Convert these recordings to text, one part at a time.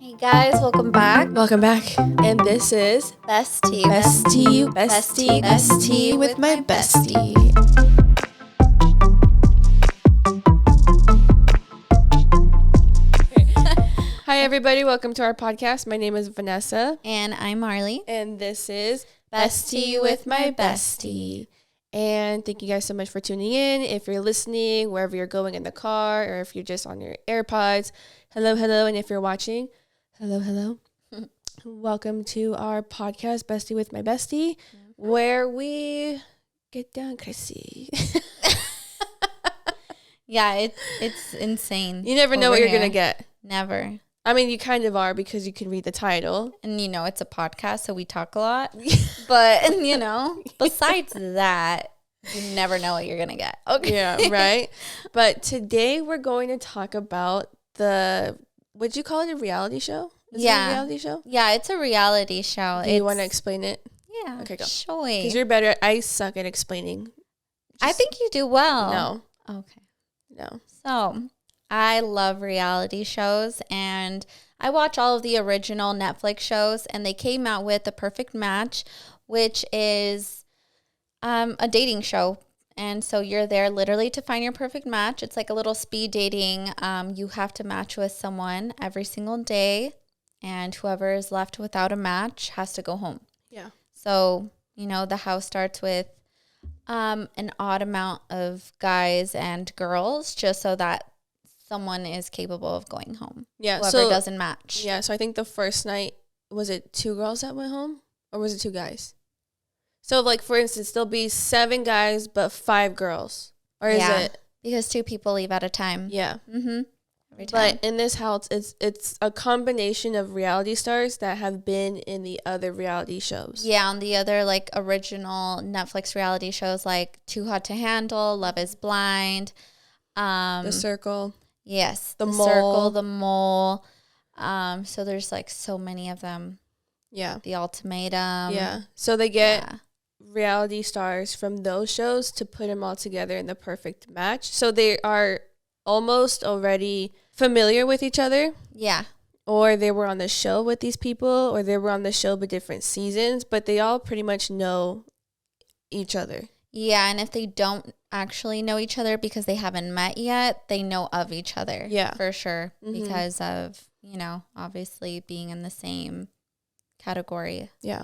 Hey guys, welcome back. Welcome back. And this is Bestie with my bestie. Hi everybody, welcome to our podcast. My name is Vanessa. And I'm Marley. And this is Bestie with my bestie. And thank you guys so much for tuning in. If you're listening, wherever you're going in the car, or if you're just on your AirPods, hello. And if you're watching, hello. Welcome to our podcast, Bestie with my bestie, where we get down crazy. Yeah, it's insane. You never know what you're going to get. Never. I mean, you kind of are because you can read the title. And, it's a podcast, so we talk a lot. But, besides that, you never know what you're going to get. Okay. Yeah, right? But today we're going to talk about would you call it a reality show? Is it a reality show? Yeah, it's a reality show. Do you want to explain it? Yeah. Okay, go. Sure. Because you're better. I suck at explaining. I think you do well. No. Okay. No. So, I love reality shows, and I watch all of the original Netflix shows, and they came out with The Perfect Match, which is a dating show. And so you're there literally to find your perfect match. It's like a little speed dating. You have to match with someone every single day, and whoever is left without a match has to go home. Yeah. So, the house starts with an odd amount of guys and girls just so that someone is capable of going home. Yeah. Whoever doesn't match. Yeah. So I think the first night, was it 2 girls that went home or was it 2 guys? So like, for instance, there'll be 7 guys, but 5 girls. Or is it? Because 2 people leave at a time. Yeah. Mm-hmm. Every time. But in this house, it's a combination of reality stars that have been in the other reality shows. Yeah, on the other original Netflix reality shows like Too Hot to Handle, Love is Blind, The Circle. Yes, The Mole. Circle, The Mole. So there's so many of them. Yeah. The Ultimatum. Yeah. So they get reality stars from those shows to put them all together in the perfect match. So they are almost already familiar with each other. Yeah. Or they were on the show with these people, or they were on the show but different seasons, but they all pretty much know each other. Yeah, and if they don't actually know each other because they haven't met yet, they know of each other. Yeah. For sure. Mm-hmm. Because of, obviously being in the same category. Yeah.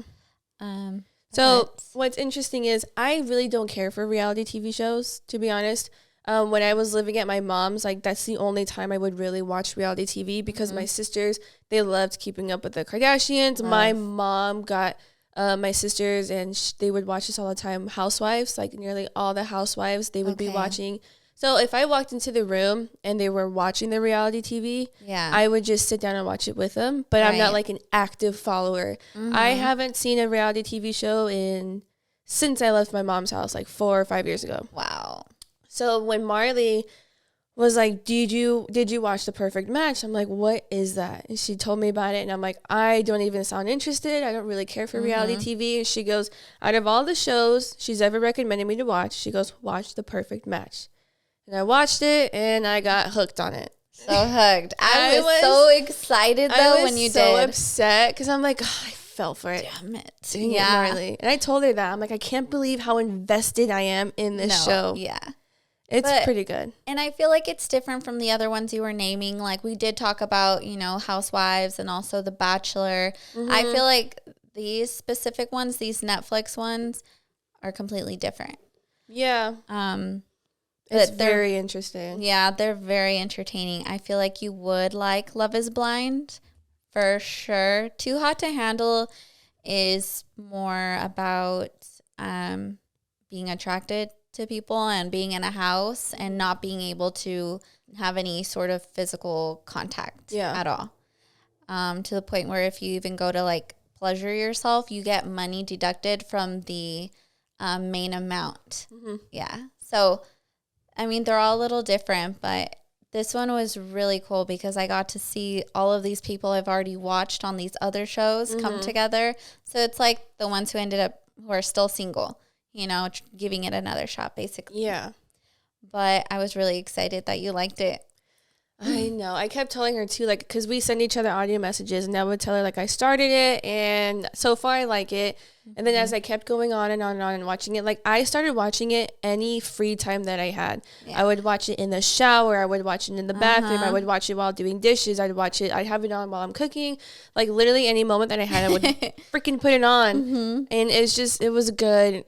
So what's interesting is I really don't care for reality TV shows, to be honest. When I was living at my mom's, that's the only time I would really watch reality TV because my sisters, they loved keeping up with the Kardashians. My mom got my sisters, and they would watch this all the time. Housewives, nearly all the housewives, they would be watching. So if I walked into the room and they were watching the reality TV, I would just sit down and watch it with them. But I'm not an active follower. Mm-hmm. I haven't seen a reality TV show since I left my mom's house 4 or 5 years ago. Wow. So when Marley was like, did you watch The Perfect Match? I'm like, what is that? And she told me about it. And I'm like, I don't even sound interested. I don't really care for reality TV. And she goes, out of all the shows she's ever recommended me to watch, she goes, watch The Perfect Match. And I watched it and I got hooked on it. So hooked. I was so excited though when you did. I was so upset because I'm like, I fell for it. Damn it. Dang it, Marley. And I told her that. I'm like, I can't believe how invested I am in this show. Yeah. It's pretty good. And I feel like it's different from the other ones you were naming. We did talk about, Housewives and also The Bachelor. Mm-hmm. I feel like these specific ones, these Netflix ones, are completely different. Yeah. It's very interesting. Yeah, they're very entertaining. I feel like you would like Love is Blind for sure. Too Hot to Handle is more about being attracted to people and being in a house and not being able to have any sort of physical contact at all. To the point where if you even go to pleasure yourself, you get money deducted from the main amount. Mm-hmm. Yeah. So, they're all a little different, but this one was really cool because I got to see all of these people I've already watched on these other shows come together. So it's the ones who are still single. Giving it another shot, basically. Yeah. But I was really excited that you liked it. I know. I kept telling her too, like, because we send each other audio messages, and I would tell her, like, I started it, and so far I like it. And then as I kept going on and on and on and watching it, like, I started watching it any free time that I had. Yeah. I would watch it in the shower. I would watch it in the bathroom. I would watch it while doing dishes. I'd have it on while I'm cooking. Like, literally any moment that I had, I would freaking put it on. And it was good.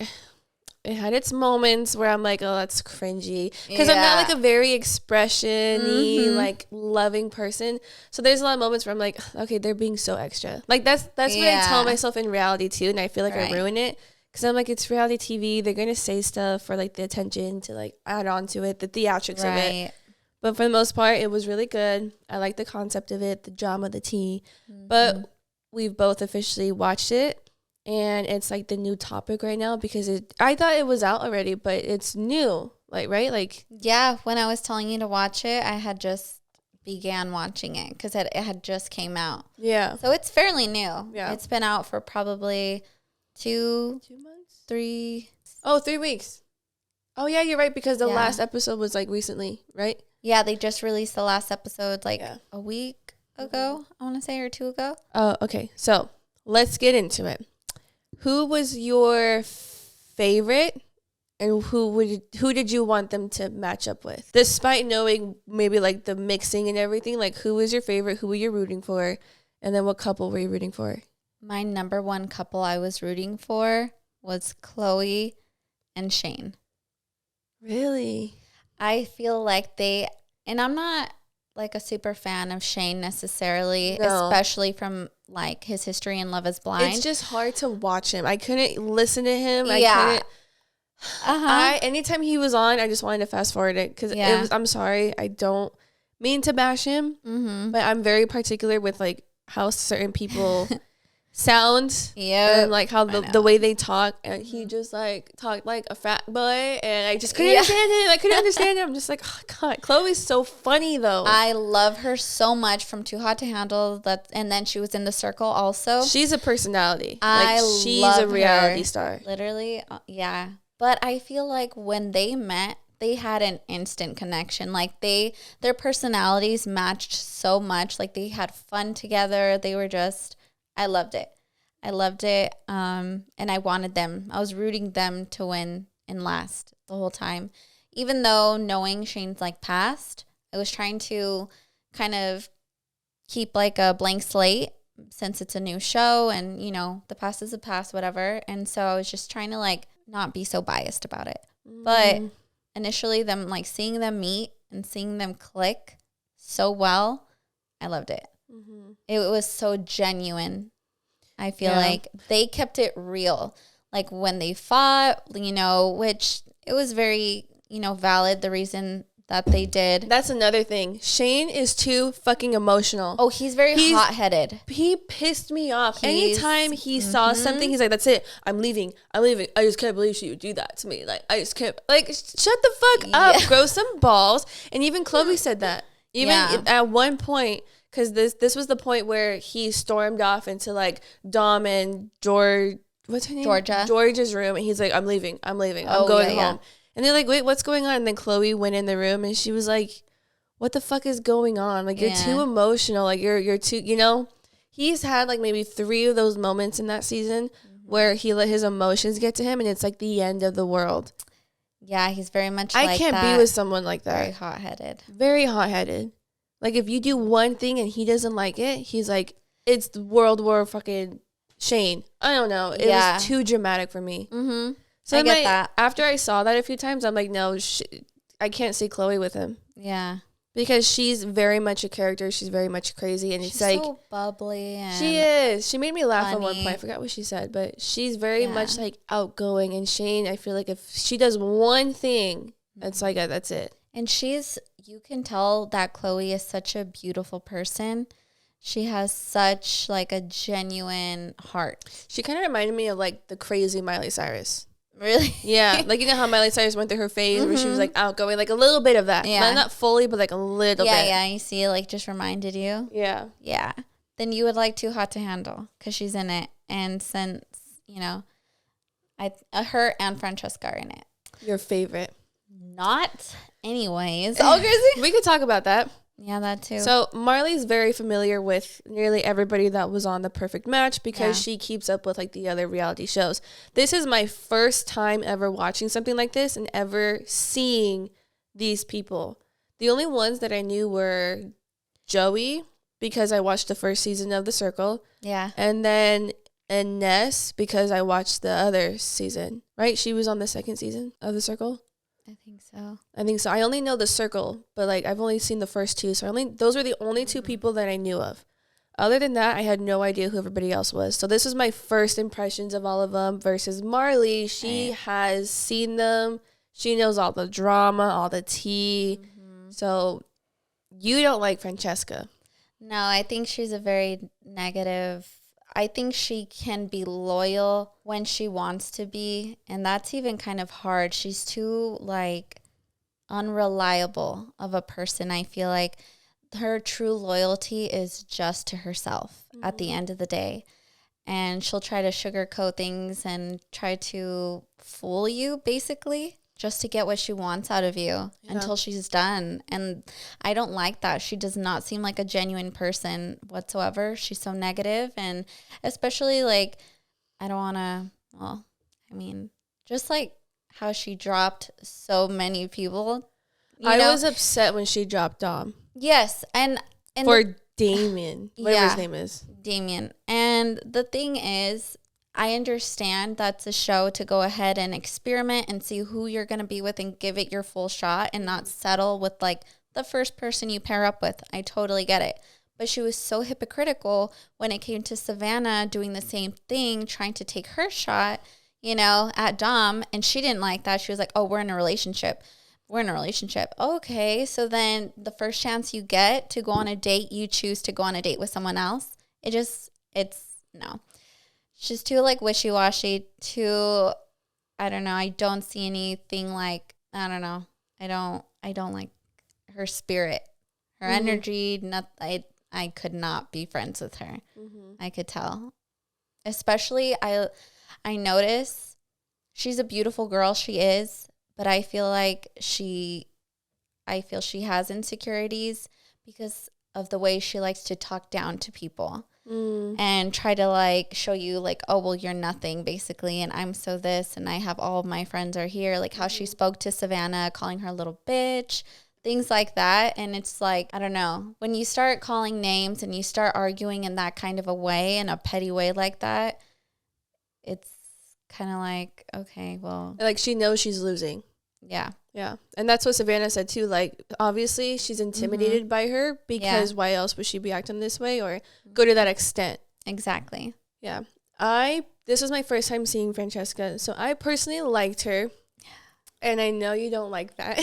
It had its moments where I'm like, oh, that's cringy. Because I'm not like a very expression-y, like loving person. So there's a lot of moments where I'm like, okay, they're being so extra. Like that's what I tell myself in reality too. And I feel like I ruin it. Because I'm like, it's reality TV. They're going to say stuff for like the attention to like add on to it, the theatrics of it. But for the most part, it was really good. I like the concept of it, the drama, the tea. But we've both officially watched it. And it's like the new topic right now because I thought it was out already, but it's new, like, right? Like, yeah, when I was telling you to watch it, I had just began watching it because it had just came out. Yeah. So it's fairly new. Yeah. It's been out for probably 2 months? 3. Oh, 3 weeks. Oh, yeah, you're right because the last episode was like recently, right? Yeah, they just released the last episode like a week ago, I want to say, or 2 ago. Oh, okay. So let's get into it. Who was your favorite, and who did you want them to match up with? Despite knowing maybe like the mixing and everything, like who was your favorite, who were you rooting for, and then what couple were you rooting for? My number one couple I was rooting for was Chloe and Shane. Really? I feel like and I'm not like a super fan of Shane necessarily, especially from like his history in Love is Blind. It's just hard to watch him. I couldn't listen to him. I couldn't. Anytime he was on, I just wanted to fast forward it because I'm sorry, I don't mean to bash him, but I'm very particular with like how certain people sound and like how the way they talk, and he just like talked like a fat boy, and I just couldn't understand him. I couldn't understand him. I'm just like, oh god, Chloe's so funny though. I love her so much from Too Hot to Handle, and then she was in The Circle also. She's a personality. She's a reality star. Literally, yeah. But I feel like when they met, they had an instant connection. Like their personalities matched so much. Like they had fun together. They were just, I loved it. And I wanted them. I was rooting them to win and last the whole time. Even though knowing Shane's like past, I was trying to kind of keep like a blank slate since it's a new show and, you know, the past is the past, whatever. And so I was just trying to like not be so biased about it. But initially seeing them meet and seeing them click so well, I loved it. It was so genuine. I feel like they kept it real. Like when they fought, you know, which it was very, you know, valid, the reason that they did. That's another thing. Shane is too fucking emotional. Oh, he's hot-headed. He pissed me off. Anytime he saw something, he's like, that's it. I'm leaving. I just can't believe she would do that to me. Like, I just can't. Like, shut the fuck up. Grow some balls. And even Chloe said that. Even at one point, because this was the point where he stormed off into like Dom and what's her name? Georgia's room, and he's like, I'm leaving. I'm going home. Yeah. And they're like, wait, what's going on? And then Chloe went in the room, and she was like, what the fuck is going on? Like, you're too emotional. Like, you're too, you know? He's had like maybe 3 of those moments in that season where he let his emotions get to him, and it's like the end of the world. Yeah, he's very much like that. I can't be with someone like that. Very hot-headed. Very hot-headed. Like, if you do one thing and he doesn't like it, he's like, it's the World War fucking Shane. I don't know. It was too dramatic for me. So I get that. After I saw that a few times, I'm like, no, I can't see Chloe with him. Yeah. Because she's very much a character. She's very much crazy. And she's like, so bubbly. And she is. She made me laugh at one point. I forgot what she said. But she's very much like outgoing. And Shane, I feel like if she does one thing, it's like, that's it. And you can tell that Chloe is such a beautiful person. She has such like a genuine heart. She kind of reminded me of like the crazy Miley Cyrus. Really? Yeah. Like, you know how Miley Cyrus went through her phase where she was like outgoing, like a little bit of that. Yeah. Not fully, but like a little bit. Yeah. You see, it like just reminded you. Yeah. Yeah. Then you would like Too Hot to Handle because she's in it. And since, you know, her and Francesca are in it. Your favorite. Not anyways. Oh, crazy. We could talk about that. Yeah, that too. So Marley's very familiar with nearly everybody that was on The Perfect Match because she keeps up with like the other reality shows. This is my first time ever watching something like this and ever seeing these people. The only ones that I knew were Joey, because I watched the first season of The Circle. Yeah. And then Ines, because I watched the other season, right? She was on the second season of The Circle. I think so. I only know The Circle, but like I've only seen the first two. So those were the only two people that I knew of. Other than that, I had no idea who everybody else was. So this was my first impressions of all of them versus Marley. She has seen them. She knows all the drama, all the tea. So you don't like Francesca. No, I think she's a very negative. I think she can be loyal when she wants to be, and that's even kind of hard. She's too like unreliable of a person. I feel like her true loyalty is just to herself at the end of the day. And she'll try to sugarcoat things and try to fool you basically just to get what she wants out of you until she's done. And I don't like that. She does not seem like a genuine person whatsoever. She's so negative, and especially like, I don't want to, well, I mean, just like how she dropped so many people. I was upset when she dropped Dom. Yes. And for Damien, whatever his name is. Damien. And the thing is, I understand that's a show to go ahead and experiment and see who you're going to be with and give it your full shot and not settle with like the first person you pair up with. I totally get it. But she was so hypocritical when it came to Savannah doing the same thing, trying to take her shot, you know, at Dom. And she didn't like that. She was like, oh, we're in a relationship. We're in a relationship. Okay. So then the first chance you get to go on a date, you choose to go on a date with someone else. No. She's too like wishy-washy, too, I don't know. I don't see anything like, I don't know. I don't like her spirit, her energy. I could not be friends with her. I could tell. Especially I notice she's a beautiful girl. She is, but I feel she has insecurities because of the way she likes to talk down to people. And try to like show you like, oh, well, you're nothing basically. And I'm so this, and I have all of my friends are here. Like how she spoke to Savannah, calling her a little bitch, things like that. And it's like, I don't know, when you start calling names and you start arguing in that kind of a way, in a petty way like that, it's kind of like, okay, well. Like she knows she's losing. Yeah. Yeah. And that's what Savannah said too. Like, obviously she's intimidated by her because why else would she be acting this way or go to that extent? Exactly. Yeah. This was my first time seeing Francesca. So I personally liked her. And I know you don't like that.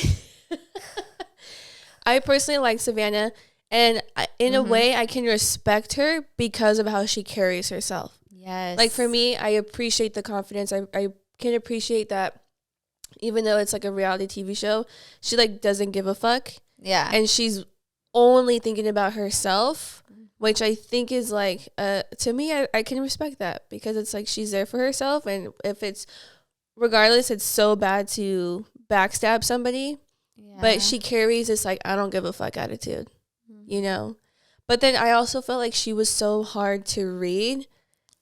I personally like Savannah. And in a way, I can respect her because of how she carries herself. Yes. Like for me, I appreciate the confidence. I can appreciate that. Even though it's like a reality TV show, she like doesn't give a fuck. Yeah. And she's only thinking about herself, which I think is like, to me, I can respect that because it's like she's there for herself. And if it's, regardless, it's so bad to backstab somebody, but she carries this like, I don't give a fuck attitude, you know? But then I also felt like she was so hard to read,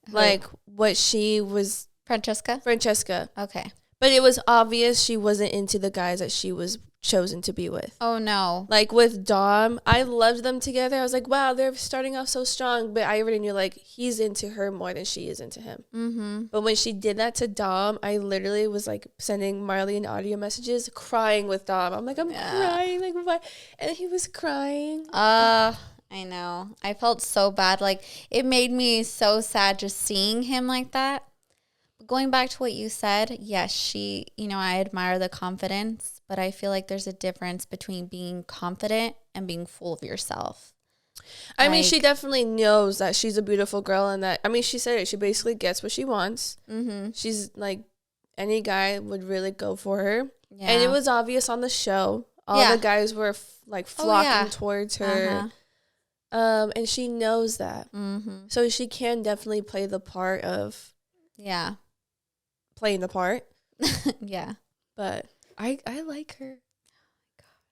like what she was. Francesca. Okay. But it was obvious she wasn't into the guys that she was chosen to be with. Oh, no. Like with Dom, I loved them together. I was like, wow, they're starting off so strong. But I already knew like he's into her more than she is into him. But when she did that to Dom, I literally was like sending Marley an audio messages, crying with Dom. I'm like, I'm crying. Like, what? And he was crying. I know. I felt so bad. Like, it made me so sad just seeing him like that. Going back to what you said, yes, I admire the confidence, but I feel like there's a difference between being confident and being full of yourself. I mean, she definitely knows that she's a beautiful girl and that, I mean, she said it. She basically gets what she wants. She's like, any guy would really go for her. Yeah. And it was obvious on the show. All the guys were flocking towards her. And she knows that. So she can definitely play the part of playing the part. Yeah. But I like her.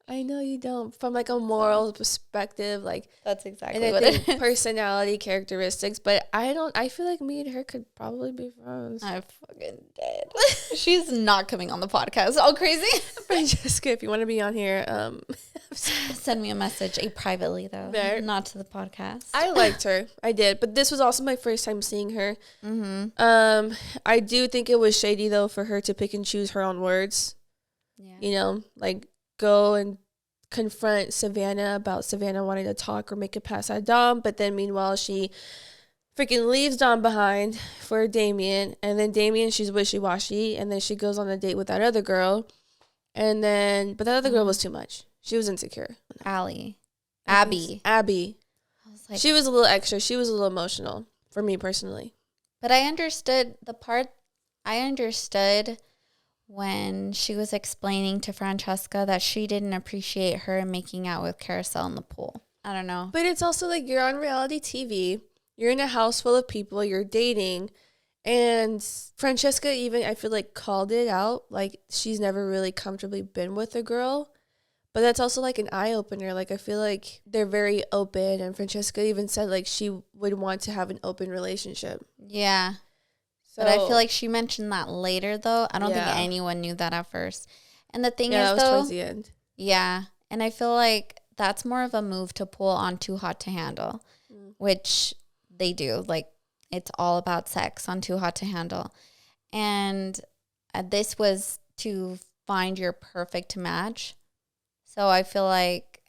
I know you don't. From like a moral perspective, like that's exactly and what it is. Personality characteristics, but I feel like me and her could probably be friends. I'm fucking dead. She's not coming on the podcast. All crazy. Francesca, if you want to be on here, send me a message privately though, not to the podcast. I liked her. I did, but this was also my first time seeing her. I do think it was shady though for her to pick and choose her own words. Yeah. You know, like go and confront Savannah about Savannah wanting to talk or make it past that Dom, but then meanwhile she freaking leaves Dom behind for Damien, and then Damien, she's wishy-washy, and then she goes on a date with that other girl, and then but that other girl was too much. She was insecure. Abby. I was like, she was a little extra. She was a little emotional for me personally. But I understood when she was explaining to Francesca that she didn't appreciate her making out with Carousel in the pool. I don't know. But it's also like you're on reality TV. You're in a house full of people. You're dating. And Francesca even, I feel like, called it out. Like, she's never really comfortably been with a girl. But that's also like an eye-opener. Like, I feel like they're very open. And Francesca even said, like, she would want to have an open relationship. Yeah. So, but I feel like she mentioned that later, though. I don't think anyone knew that at first. And the thing is, that was towards the end. Yeah. And I feel like that's more of a move to pull on Too Hot to Handle, which they do. Like, it's all about sex on Too Hot to Handle. And this was to find your perfect match. So I feel like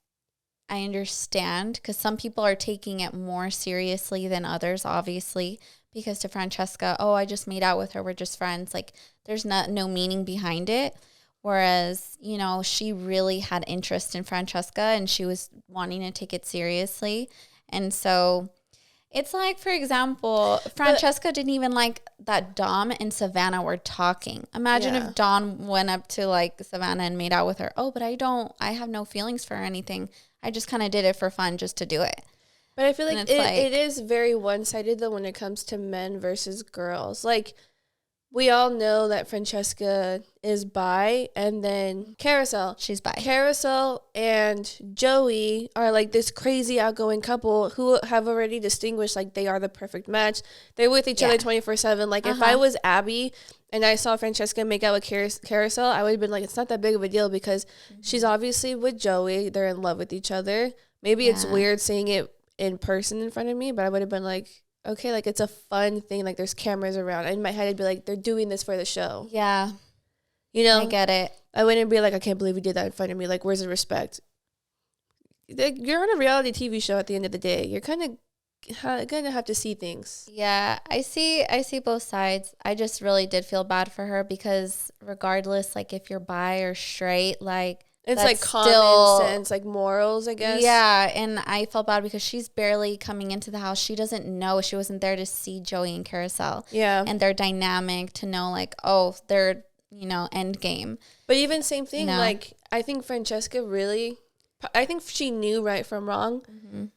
I understand because some people are taking it more seriously than others, obviously. Because to Francesca, oh, I just made out with her. We're just friends. Like, there's no meaning behind it. Whereas, you know, she really had interest in Francesca and she was wanting to take it seriously. And so it's like, for example, Francesca didn't even like that Dom and Savannah were talking. Imagine if Dom went up to like Savannah and made out with her. Oh, but I have no feelings for her or anything. I just kind of did it for fun just to do it. But I feel like it is very one-sided, though, when it comes to men versus girls. Like, we all know that Francesca is bi, and then Carousel. She's bi. Carousel and Joey are, like, this crazy outgoing couple who have already distinguished, like, they are the perfect match. They're with each other 24/7. Like, if I was Abby and I saw Francesca make out with Carousel, I would have been like, it's not that big of a deal because she's obviously with Joey. They're in love with each other. Maybe it's weird seeing it in person in front of me, but I would have been like, okay, like it's a fun thing, like there's cameras around. In my head I'd be like, they're doing this for the show. Yeah. You know? I get it. I wouldn't be like, I can't believe you did that in front of me. Like, where's the respect? You're on a reality TV show at the end of the day. You're kind of gonna have to see things. Yeah, I see both sides. I just really did feel bad for her because regardless, like if you're bi or straight, like it's like common sense, like morals, I guess. Yeah, and I felt bad because she's barely coming into the house. She doesn't know. She wasn't there to see Joey and Carousel. Yeah. And their dynamic to know, like, oh, they're, you know, end game. But even same thing, like, I think Francesca really, I think she knew right from wrong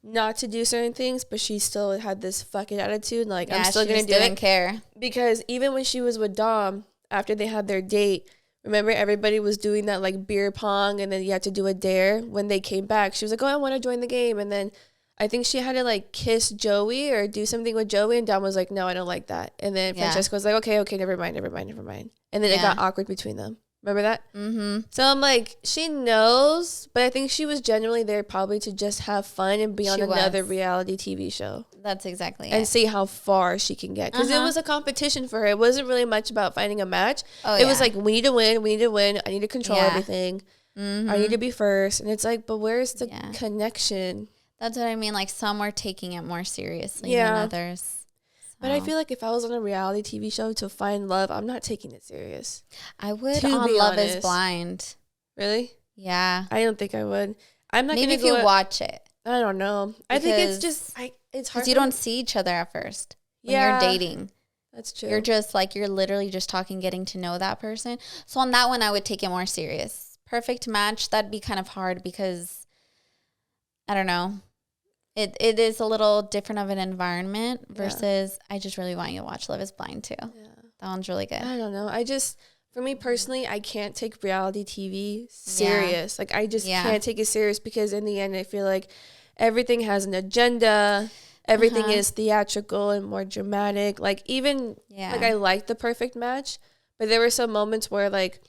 not to do certain things, but she still had this fucking attitude. Like, I'm still going to do it. Didn't care. Because even when she was with Dom, after they had their date, remember, everybody was doing that, like, beer pong, and then you had to do a dare. When they came back, she was like, oh, I want to join the game. And then I think she had to, like, kiss Joey or do something with Joey, and Dom was like, no, I don't like that. And then Francesca was like, okay, never mind. And then it got awkward between them. Remember that? Mm-hmm. So I'm like, she knows, but I think she was genuinely there probably to just have fun and be on another reality TV show. That's exactly and see how far she can get. Because it was a competition for her. It wasn't really much about finding a match. It was like, we need to win. I need to control everything. I need to be first. And it's like, but where's the connection? That's what I mean. Like, some are taking it more seriously than others. But I feel like if I was on a reality TV show to find love, I'm not taking it serious. I would on Love is Blind. Really? Yeah. I don't think I would. I'm not going to Maybe if you watch it. I don't know. I think it's just, it's hard. Because you don't see each other at first when you're dating. That's true. You're just like, you're literally just talking, getting to know that person. So on that one, I would take it more serious. Perfect match, that'd be kind of hard because, I don't know. It is a little different of an environment versus I just really want you to watch Love is Blind too. Yeah. That one's really good. I don't know. For me personally, I can't take reality TV serious. Like, I just can't take it serious because in the end, I feel like everything has an agenda. Everything is theatrical and more dramatic. Like, even, like, I like The Perfect Match, but there were some moments where, like,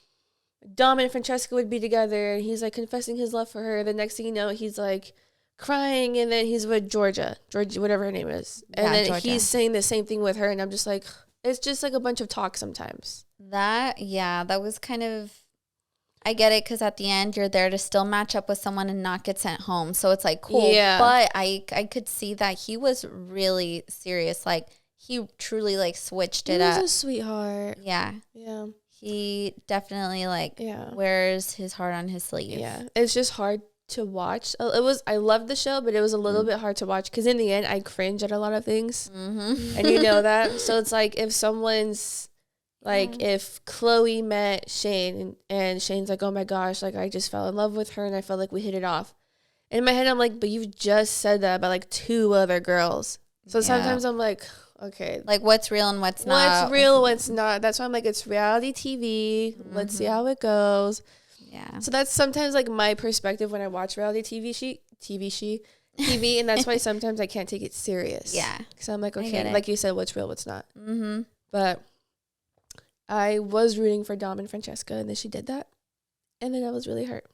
Dom and Francesca would be together, and he's, like, confessing his love for her. The next thing you know, he's, like, crying, and then he's with Georgia, whatever her name is. And then Georgia. He's saying the same thing with her, and I'm just like, it's just, like, a bunch of talk sometimes. That was kind of, I get it, because at the end, you're there to still match up with someone and not get sent home. So it's, like, cool. Yeah. But I could see that he was really serious. Like, he truly, like, switched it up. He was a sweetheart. Yeah. Yeah. He definitely, like, wears his heart on his sleeve. Yeah. It's just hard to watch. I loved the show, but it was a little bit hard to watch because in the end, I cringe at a lot of things. Mm-hmm. And you know that. So it's like if someone's... Like, if Chloe met Shane and Shane's like, oh, my gosh, like, I just fell in love with her and I felt like we hit it off. In my head, I'm like, but you've just said that about, like, 2 other girls. So sometimes I'm like, okay. Like, what's real and what's not? What's real, what's not? That's why I'm like, it's reality TV. Mm-hmm. Let's see how it goes. Yeah. So that's sometimes, like, my perspective when I watch reality TV, and that's why sometimes I can't take it serious. Yeah. Because I'm like, okay, like you said, what's real, what's not? Mm-hmm. But... I was rooting for Dom and Francesca, and then she did that. And then I was really hurt.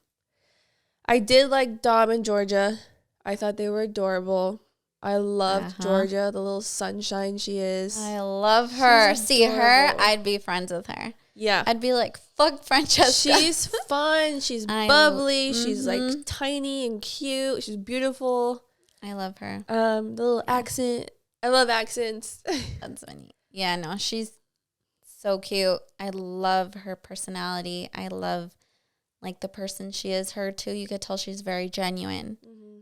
I did like Dom and Georgia. I thought they were adorable. I loved Georgia, the little sunshine she is. I love her. See her, I'd be friends with her. Yeah. I'd be like, fuck Francesca. She's fun. She's bubbly. She's like tiny and cute. She's beautiful. I love her. The little accent. I love accents. That's funny. Yeah, no, she's so cute. I love her personality. I love, like, the person she is. Her, too. You could tell she's very genuine. Mm-hmm.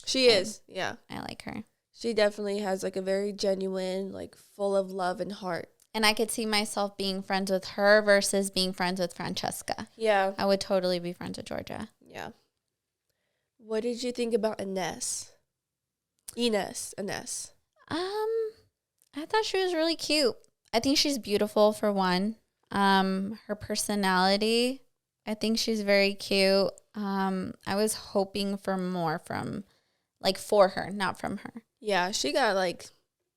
She is. Yeah. I like her. She definitely has, like, a very genuine, like, full of love and heart. And I could see myself being friends with her versus being friends with Francesca. Yeah. I would totally be friends with Georgia. Yeah. What did you think about Ines? Ines. I thought she was really cute. I think she's beautiful, for one. Her personality, I think she's very cute. I was hoping for more from, like, for her, not from her. Yeah, she got, like,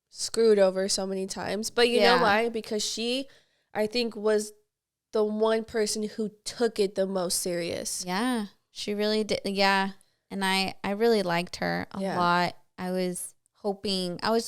screwed over so many times. But you know why? Because she, I think, was the one person who took it the most serious. Yeah, she really did. Yeah, and I really liked her a lot. I was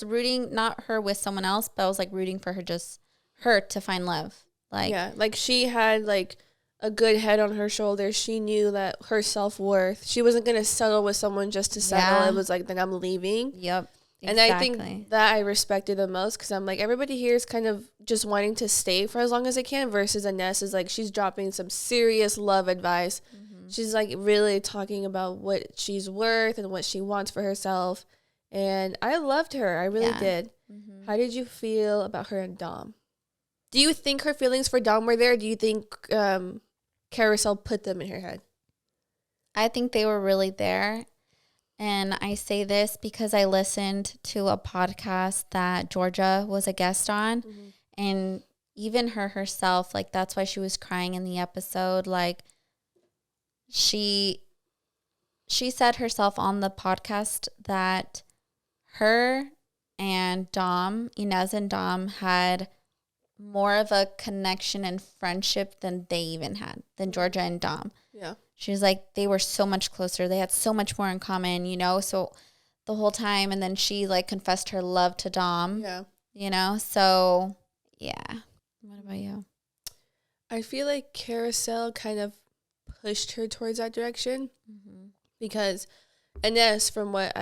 rooting, not her with someone else, but I was, like, rooting for her, just her to find love. Like, yeah, like, she had, like, a good head on her shoulders. She knew that her self-worth. She wasn't going to settle with someone just to settle. Yeah. It was like, then I'm leaving. Yep. Exactly. And I think that I respected the most because I'm like, everybody here is kind of just wanting to stay for as long as they can versus Ines is like, she's dropping some serious love advice. Mm-hmm. She's, like, really talking about what she's worth and what she wants for herself. And I loved her. I really did. Mm-hmm. How did you feel about her and Dom? Do you think her feelings for Dom were there? Do you think Carousel put them in her head? I think they were really there. And I say this because I listened to a podcast that Georgia was a guest on. Mm-hmm. And even her herself, like, that's why she was crying in the episode. Like, she said herself on the podcast that her and Dom, Ines and Dom, had more of a connection and friendship than they even had, than Georgia and Dom. Yeah. She was like, they were so much closer. They had so much more in common, you know? So the whole time, and then she, like, confessed her love to Dom. Yeah. You know? So, yeah. What about you? I feel like Carousel kind of pushed her towards that direction. Mm-hmm. Because Ines, from what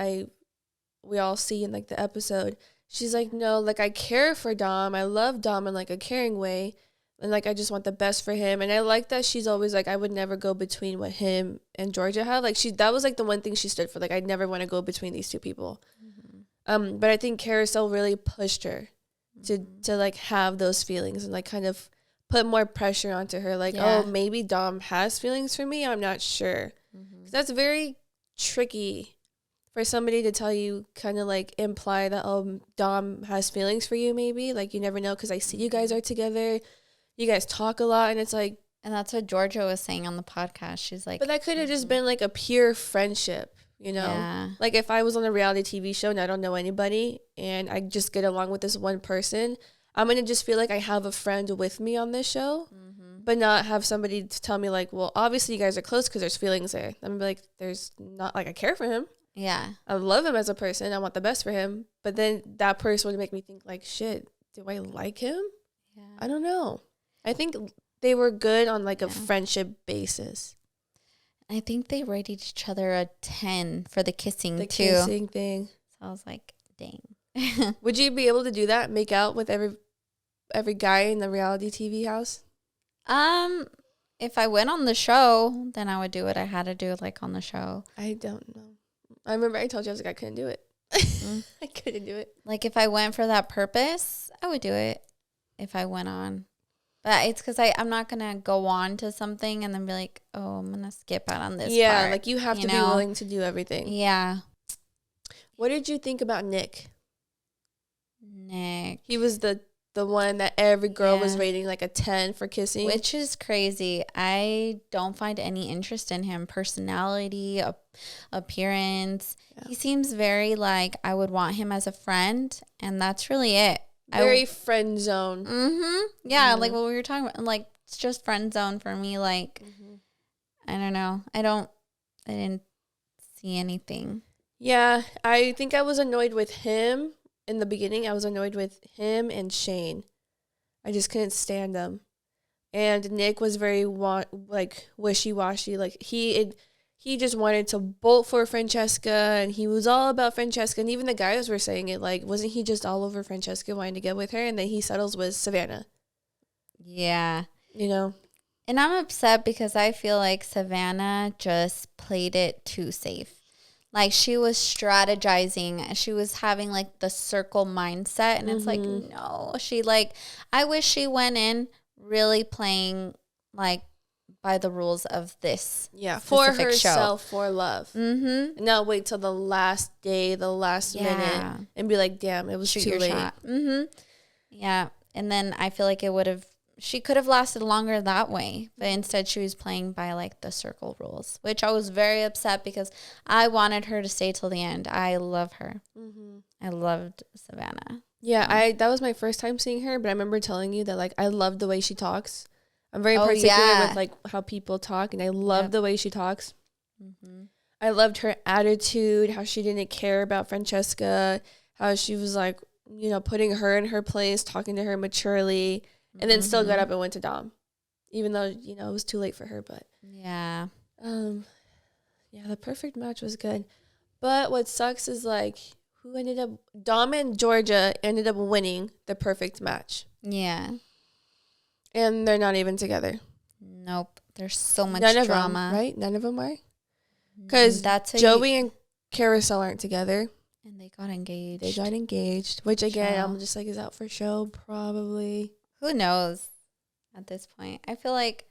we all see in, like, the episode, she's like, no, like, I care for Dom. I love Dom in, like, a caring way. And, like, I just want the best for him. And I like that she's always like, I would never go between what him and Georgia have. Like, that was, like, the one thing she stood for. Like, I'd never want to go between these two people. Mm-hmm. But I think Carousel really pushed her to like, have those feelings and, like, kind of put more pressure onto her. Like, oh, maybe Dom has feelings for me. I'm not sure. Mm-hmm. That's very tricky for somebody to tell you, kind of, like, imply that, oh, Dom has feelings for you, maybe. Like, you never know because I see you guys are together. You guys talk a lot, and it's like. And that's what Georgia was saying on the podcast. She's like, but that could have just been like a pure friendship, you know? Yeah. Like if I was on a reality TV show and I don't know anybody and I just get along with this one person, I'm going to just feel like I have a friend with me on this show, but not have somebody to tell me like, well, obviously you guys are close because there's feelings there. I'm be like, there's not, like, I care for him. Yeah. I love him as a person. I want the best for him. But then that person would make me think like, shit, do I like him? Yeah. I don't know. I think they were good on like a friendship basis. I think they rated each other a 10 for the kissing too. The kissing thing. So I was like, dang. Would you be able to do that? Make out with every guy in the reality TV house? If I went on the show, then I would do what I had to do like on the show. I don't know. I remember I told you I was like, I couldn't do it. I couldn't do it. Like if I went for that purpose, I would do it if I went on. But it's because I'm not going to go on to something and then be like, oh, I'm going to skip out on this part. Like you have to be willing to do everything. Yeah. What did you think about Nick? Nick. He was the one that every girl was rating like a 10 for kissing. Which is crazy. I don't find any interest in him. Personality, appearance. Yeah. He seems very like I would want him as a friend. And that's really it. Very friend zone. Yeah, like what we were talking about. Like, it's just friend zone for me. Like, I don't know. I didn't see anything. Yeah, I think I was annoyed with him in the beginning. I was annoyed with him and Shane. I just couldn't stand them. And Nick was very, wishy-washy. Like, he just wanted to bolt for Francesca, and he was all about Francesca. And even the guys were saying it, like, wasn't he just all over Francesca wanting to get with her? And then he settles with Savannah. Yeah. You know? And I'm upset because I feel like Savannah just played it too safe. Like, she was strategizing. She was having, like, the circle mindset. And it's like, no. I wish she went in really playing, like, by the rules of this for herself, show. For love. And not wait till the last day, the last minute, and be like, damn, it was too late. Yeah, and then I feel like she could have lasted longer that way, but instead she was playing by like the circle rules, which I was very upset because I wanted her to stay till the end. I love her. I loved Savannah. Yeah, that was my first time seeing her, but I remember telling you that like I love the way she talks. I'm very particular with like how people talk, and I love the way she talks. I loved her attitude, how she didn't care about Francesca, how she was like, you know, putting her in her place, talking to her maturely, and then still got up and went to Dom, even though, you know, it was too late for her. But yeah, the perfect match was good. But what sucks is like Dom and Georgia ended up winning the perfect match. Yeah. And they're not even together. Nope. There's so much drama. Them, right? None of them are? Because Joey and Carousel aren't together. And they got engaged. Which, again, I'm just like, is that for show? Probably. Who knows at this point? I feel like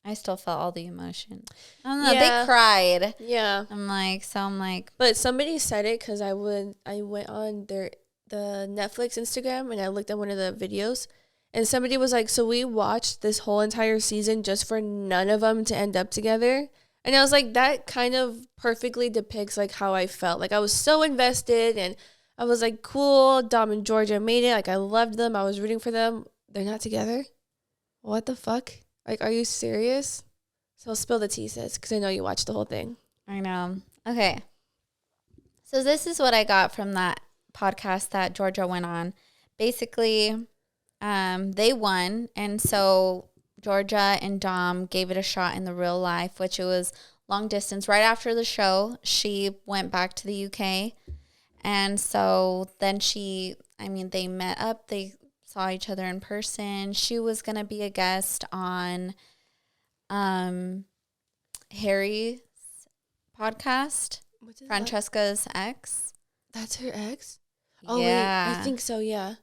I still felt all the emotion. I don't know. Yeah. They cried. Yeah. I'm like. But somebody said it because I went on the Netflix Instagram and I looked at one of the videos. And somebody was like, so we watched this whole entire season just for none of them to end up together. And I was like, that kind of perfectly depicts like how I felt. Like I was so invested and I was like, cool, Dom and Georgia made it. Like I loved them. I was rooting for them. They're not together? What the fuck? Like, are you serious? So spill the tea, sis, because I know you watched the whole thing. I know. Okay. So this is what I got from that podcast that Georgia went on. Basically, they won, and so Georgia and Dom gave it a shot in the real life, which it was long distance. Right after the show, she went back to the UK, and so then they met up, they saw each other in person. She was going to be a guest on Harry's podcast, Francesca's ex. That's her ex? Oh, yeah. Wait, I think so, yeah.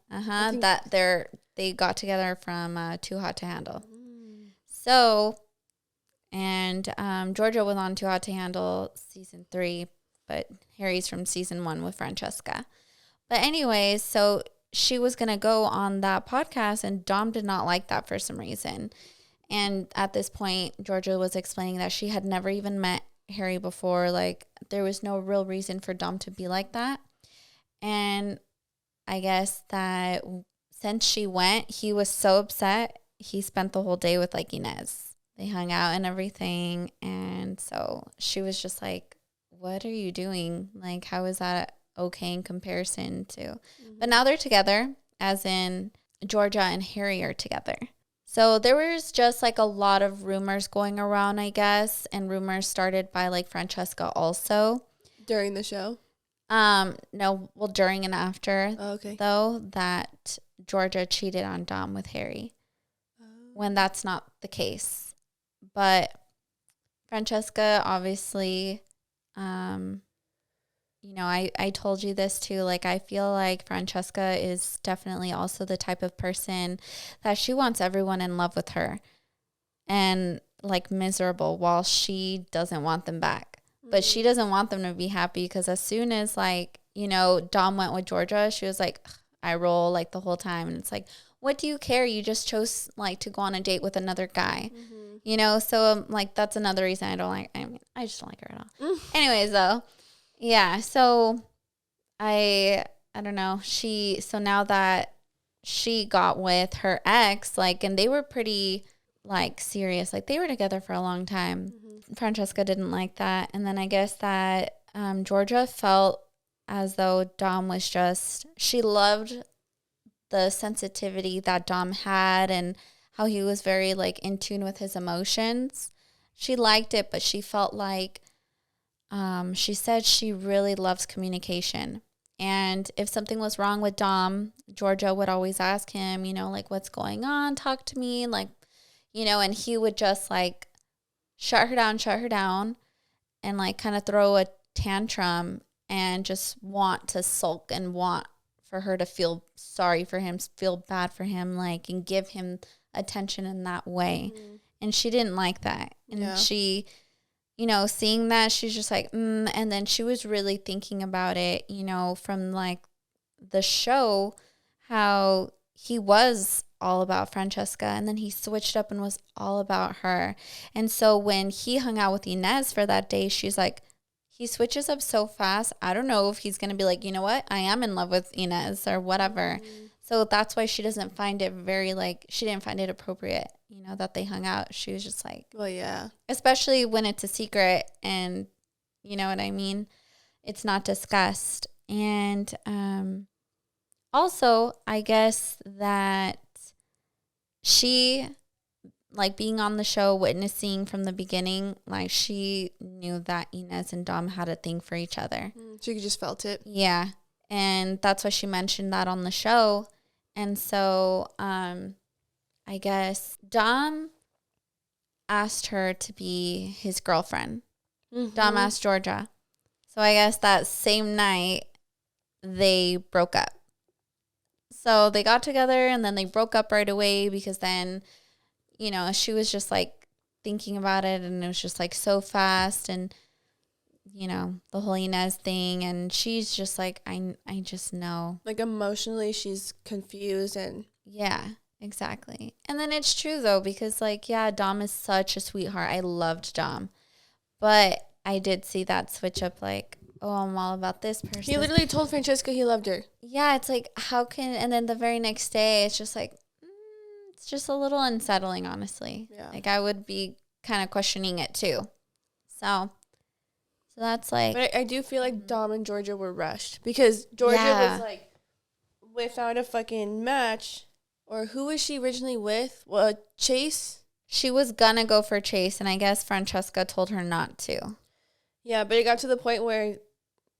They got together from Too Hot to Handle. So, and Georgia was on Too Hot to Handle season 3, but Harry's from season 1 with Francesca. But anyways, so she was going to go on that podcast, and Dom did not like that for some reason. And at this point, Georgia was explaining that she had never even met Harry before. Like, there was no real reason for Dom to be like that. And I guess that since she went, he was so upset. He spent the whole day with, like, Ines. They hung out and everything. And so she was just like, what are you doing? Like, how is that okay in comparison to? Mm-hmm. But now they're together, as in Georgia and Harry are together. So there was just like a lot of rumors going around, I guess, and rumors started by like Francesca also. During the show? No, well, during and after, okay. Though, that Georgia cheated on Dom with Harry, when that's not the case. But Francesca, obviously, you know, I told you this too. Like, I feel like Francesca is definitely also the type of person that she wants everyone in love with her and like miserable, while she doesn't want them back. Mm-hmm. But she doesn't want them to be happy, because as soon as, like, you know, Dom went with Georgia, she was like, I roll like the whole time. And it's like, what do you care? You just chose like to go on a date with another guy, mm-hmm. you know? So like, that's another reason I don't like, I mean, I just don't like her at all. Anyways, though. Yeah, so I don't know. So now that she got with her ex, like, and they were pretty like serious, like they were together for a long time. Mm-hmm. Francesca didn't like that. And then I guess that Georgia felt as though Dom was just, she loved the sensitivity that Dom had and how he was very like in tune with his emotions. She liked it, but she felt like, she said she really loves communication. And if something was wrong with Dom, Georgia would always ask him, you know, like, what's going on? Talk to me. Like, you know, and he would just like shut her down and like kind of throw a tantrum and just want to sulk and want for her to feel sorry for him, feel bad for him, like, and give him attention in that way. Mm-hmm. And she didn't like that. And she, you know, seeing that, she's just like, and then she was really thinking about it, you know, from like the show, how he was all about Francesca, and then he switched up and was all about her. And so when he hung out with Ines for that day, she's like, he switches up so fast. I don't know if he's going to be like, you know what, I am in love with Ines or whatever. Mm-hmm. So that's why she doesn't find it very, like, she didn't find it appropriate, you know, that they hung out. She was just like, well, yeah. Especially when it's a secret and, you know what I mean? It's not discussed. And also, I guess that she, like, being on the show, witnessing from the beginning, like, she knew that Ines and Dom had a thing for each other. She just felt it. Yeah. And that's why she mentioned that on the show. And so, I guess Dom asked her to be his girlfriend. Mm-hmm. Dom asked Georgia. So I guess that same night, they broke up. So they got together and then they broke up right away, because then, you know, she was just like thinking about it, and it was just like so fast, and, you know, the whole Ines thing, and she's just like, I just know. Like, emotionally, she's confused. And yeah, exactly. And then it's true, though, because, like, yeah, Dom is such a sweetheart. I loved Dom. But I did see that switch up, like, oh, I'm all about this person. He literally told Francesca he loved her. Yeah, it's like, how can, and then the very next day, it's just like, it's just a little unsettling, honestly. Yeah. Like, I would be kind of questioning it, too. So that's like. But I do feel like Dom and Georgia were rushed, because Georgia was like, without a fucking match. Or who was she originally with? Well, Chase? She was gonna go for Chase, and I guess Francesca told her not to. Yeah, but it got to the point where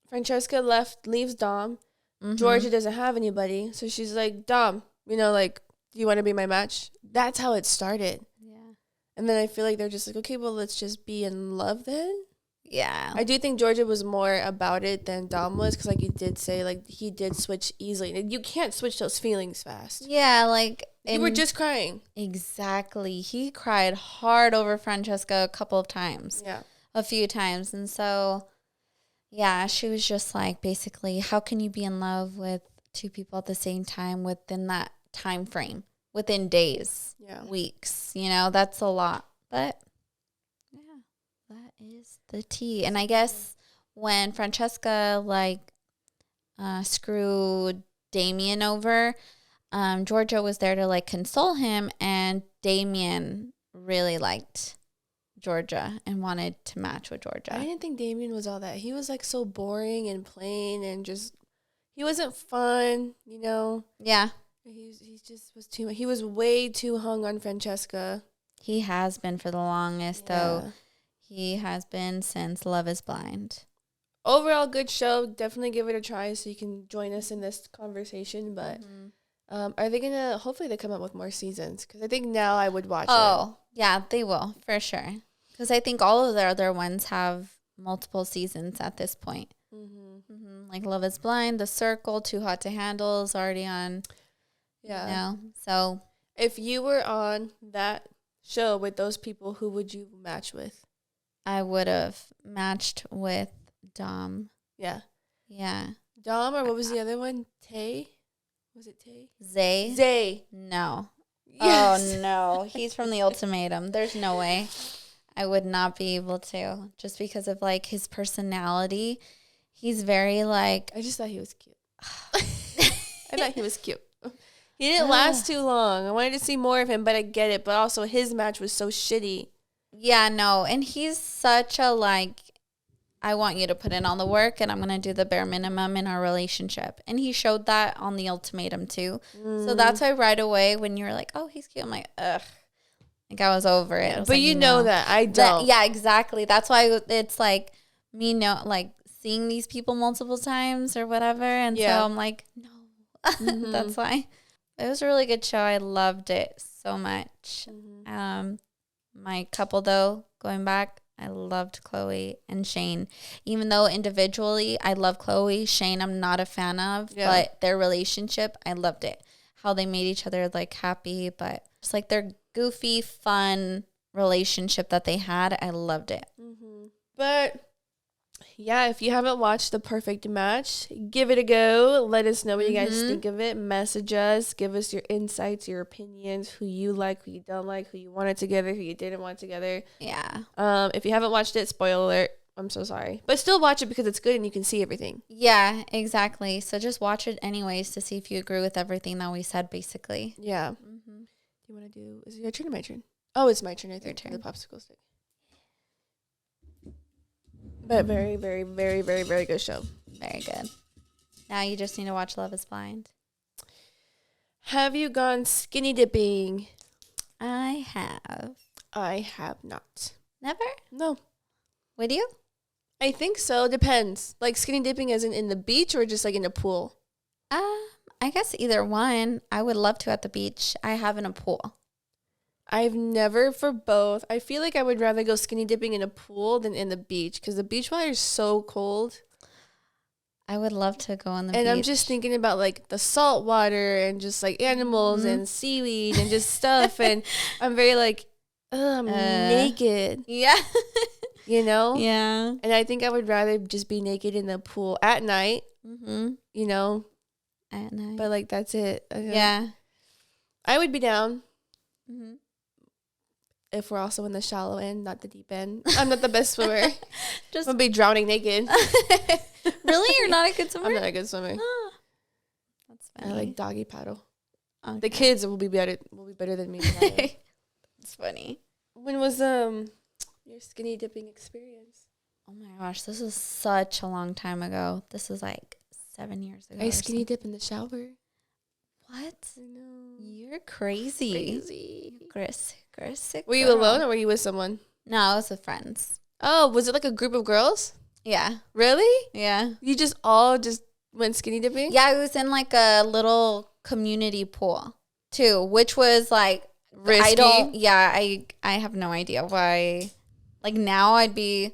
Francesca leaves Dom. Mm-hmm. Georgia doesn't have anybody. So she's like, Dom, you know, like, do you want to be my match? That's how it started. Yeah. And then I feel like they're just like, okay, well, let's just be in love then. Yeah. I do think Georgia was more about it than Dom was, because, like, you did say, like, he did switch easily. You can't switch those feelings fast. Yeah, like. You were just crying. Exactly. He cried hard over Francesca a couple of times. Yeah. A few times. And so, yeah, she was just like, basically, how can you be in love with two people at the same time within that time frame, within days, weeks. You know, that's a lot. But yeah, that is the tea. And I guess when Francesca screwed Damien over, Georgia was there to like console him, and Damien really liked Georgia and wanted to match with Georgia. I didn't think Damien was all that. He was like so boring and plain and just, he wasn't fun, you know? Yeah. He just was too much. He was way too hung on Francesca. He has been for the longest, though. He has been since Love is Blind. Overall, good show. Definitely give it a try so you can join us in this conversation. But are they going to, hopefully they come up with more seasons. Because I think now I would watch it. Oh, yeah, they will, for sure. Because I think all of the other ones have multiple seasons at this point. Like Love is Blind, The Circle, Too Hot to Handle is already on. Yeah. You know? So if you were on that show with those people, who would you match with? I would have matched with Dom. Yeah. Yeah. Dom, or what was the other one? Tay? Was it Tay? Zay? Zay. No. Yes. Oh, no. He's from The Ultimatum. There's no way. I would not be able to. Just because of, like, his personality. He's very, like... I just thought he was cute. I thought he was cute. He didn't last too long. I wanted to see more of him, but I get it. But also, his match was so shitty. Yeah, no. And he's such a, like... I want you to put in all the work, and I'm going to do the bare minimum in our relationship. And he showed that on The Ultimatum, too. So that's why right away, when you were like, oh, he's cute, I'm like, ugh. Like, I was over it. But like, you know that. I don't. Yeah, exactly. That's why it's like me seeing these people multiple times or whatever. And so I'm like, no. That's why. It was a really good show. I loved it so much. My couple, though, going back, I loved Chloe and Shane. Even though individually I love Chloe, Shane I'm not a fan of, but their relationship, I loved it. How they made each other like happy, but just like their goofy, fun relationship that they had, I loved it. But yeah, if you haven't watched The Perfect Match, give it a go. Let us know what you guys think of it. Message us. Give us your insights, your opinions, who you like, who you don't like, who you wanted together, who you didn't want together. Yeah. If you haven't watched it, spoiler alert. I'm so sorry. But still watch it because it's good and you can see everything. Yeah, exactly. So just watch it anyways to see if you agree with everything that we said, basically. Yeah. Do you want to do... Is it your turn or my turn? Oh, it's my turn, I think. Your turn. The popsicle stick. But very, very, very, very, very good show. Very good. Now you just need to watch Love is Blind. Have you gone skinny dipping? I have. I have not. Never? No. Would you? I think so. Depends. Like skinny dipping as in the beach or just like in a pool? I guess either one. I would love to at the beach. I have in a pool. I've never for both. I feel like I would rather go skinny dipping in a pool than in the beach because the beach water is so cold. I would love to go in the beach. And I'm just thinking about like the salt water and just like animals and seaweed and just stuff. And I'm very like, I'm naked. Yeah. You know? Yeah. And I think I would rather just be naked in the pool at night. You know? At night. But like, that's it. Yeah. I would be down. If we're also in the shallow end, not the deep end. I'm not the best swimmer. I'm gonna be drowning naked. Really? You're not a good swimmer? I'm not a good swimmer. That's funny. I like doggy paddle. Okay. The kids will be better than me. It's funny. When was your skinny dipping experience? Oh my gosh, this was such a long time ago. This was like 7 years ago. I skinny dip in the shower. What? I know. You're crazy. Chris. Were you alone or were you with someone? No, I was with friends. Oh, was it like a group of girls? Yeah. Really? Yeah. You just all went skinny dipping? Yeah, it was in like a little community pool too, which was like risky. I have no idea why. Like now I'd be,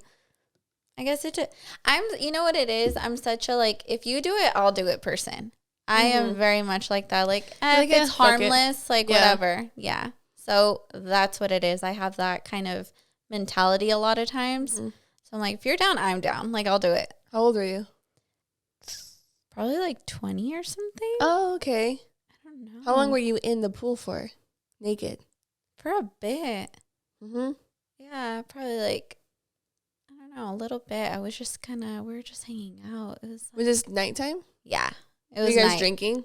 I guess you know what it is? I'm such a like, if you do it, I'll do it person. I am very much like that. Like, if it's harmless, like whatever. Yeah. So that's what it is. I have that kind of mentality a lot of times. So I'm like, if you're down, I'm down. Like, I'll do it. How old were you? Probably like 20 or something. Oh, okay. I don't know. How long were you in the pool for? Naked? For a bit. Mm-hmm. Yeah, probably like, I don't know, a little bit. I was just we were just hanging out. It was. Was this nighttime? Yeah. It Were was you guys drinking?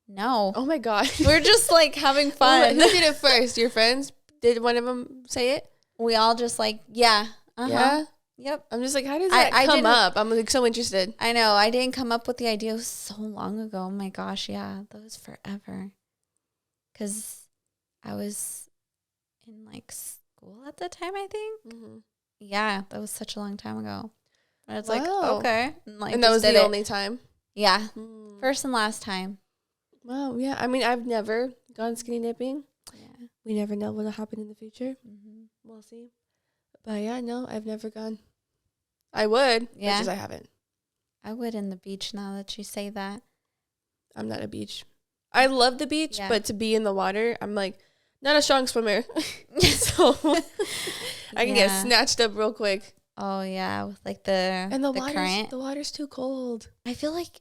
No. Oh my God. We're just like having fun. Who did it first? Your friends? Did one of them say it? We all just like, yeah. Yeah? Yep. I'm just like, how does that come up? I'm like so interested. I know. I didn't come up with the idea. It was so long ago. Oh my gosh. Yeah. That was forever. Because I was in like school at the time, I think. Mm-hmm. Yeah. That was such a long time ago. And it's Wow. like, okay. And that was the only time? Yeah. First and last time. Wow. Yeah. I mean, I've never gone skinny dipping. Yeah. We never know what'll happen in the future. Mm-hmm. We'll see. But yeah, no, I've never gone. I would. Yeah. Just I haven't. I would in the beach now that you say that. I'm not a beach. I love the beach, but to be in the water, I'm like not a strong swimmer. So I can get snatched up real quick. Oh yeah, with like the current. The water's too cold. I feel like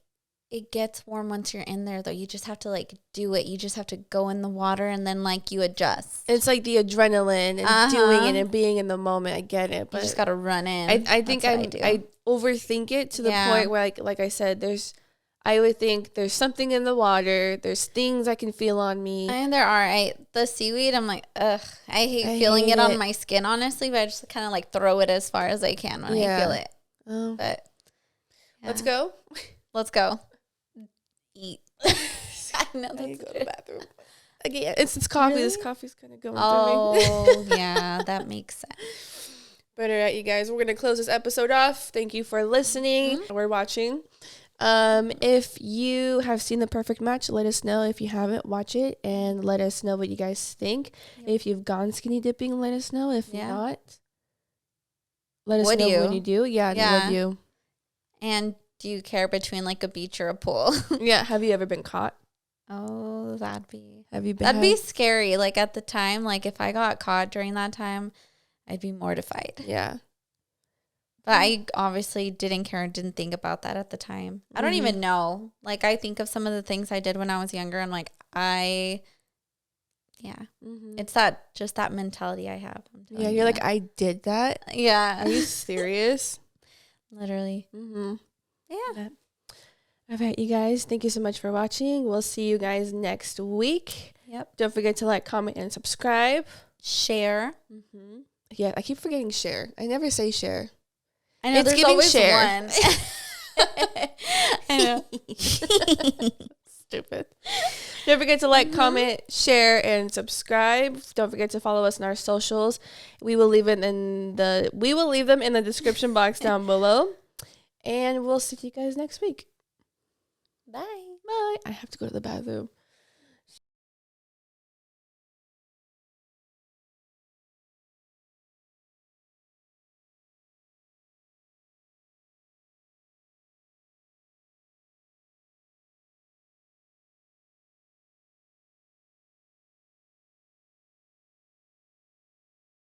it gets warm once you're in there though. You just have to like do it. You just have to go in the water and then like you adjust. It's like the adrenaline and doing it and being in the moment. I get it, but you just gotta run in. I think I overthink it to the point where like I said, I would think there's something in the water. There's things I can feel on me. And there are. The seaweed, I'm like, ugh. I hate feeling it on my skin, honestly, but I just kind of like throw it as far as I can when I feel it. Oh. But let's go. Let's go. Eat. I know that's go to the bathroom. Again, it's coffee. Really? This coffee's kind of going through me. Oh, yeah, that makes sense. But all right, you guys, we're going to close this episode off. Thank you for listening or watching. If you have seen The Perfect Match, let us know. If you haven't, watch it and let us know what you guys think. Yep. If you've gone skinny dipping, let us know. If not, let us know when you do. Yeah, would you? And do you care between like a beach or a pool? Yeah. Have you ever been caught? Oh, that'd be scary. Like at the time, like if I got caught during that time, I'd be mortified. Yeah. But I obviously didn't care and didn't think about that at the time. I don't even know. Like, I think of some of the things I did when I was younger. I'm like, it's just that mentality I have. Yeah, you're like, I did that? Yeah. Are you serious? Literally. Mm-hmm. Yeah. All right, you guys. Thank you so much for watching. We'll see you guys next week. Yep. Don't forget to like, comment, and subscribe. Share. Mm-hmm. Yeah, I keep forgetting share. I never say share. I know, there's always one. I know. Stupid. Don't forget to like, comment, share, and subscribe. Don't forget to follow us on our socials. We will leave them in the description box down below. And we'll see you guys next week. Bye. Bye. I have to go to the bathroom.